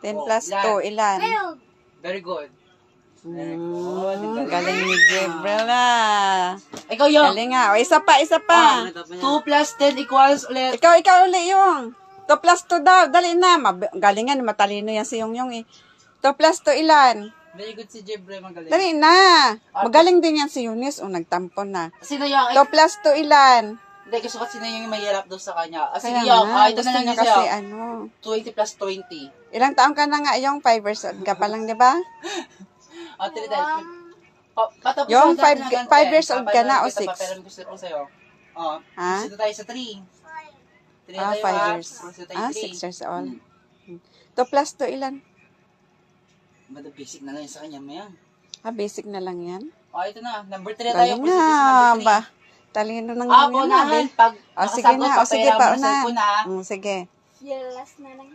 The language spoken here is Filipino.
10 plus 2, ilan? Very good. Galing ni Gabriel ah. Ikaw yung. Galing nga. O, isa pa, isa pa. 2 plus 10 equals ulit. Ikaw uli yung. 2 plus 2 daw. Dali na. Galingan, matalino yan si yung 2 plus 2 ilan? Very good si Jebre, magaling. Dali na. Magaling din yan si Eunice. O, nagtampo na. Sino yung? 2 plus 2 ilan? Hindi, gusto ko sino yung mahirap daw sa kanya. Sige Kaya yung. nga, Ito gusto na lang niya yung kasi sa'yo. 20 plus 20. Ilang taong ka na nga yung 5 years old ka pa lang, di ba? Trinidad. Patapos Yung na natin ang 5 years old ka na o 6? Pero gusto ko sa'yo. Ha? Gusto tayo sa 3. 5 years. 6 years old. 2 plus 2 ilan? Mada basic na lang yun sa kanya, Mayang. Basic na lang yan. Ito na. Number 3 na tayo. Galing nga ba? Talino ng Unahan. Pag sige na. O, sige pa, una. Sige. Last na lang.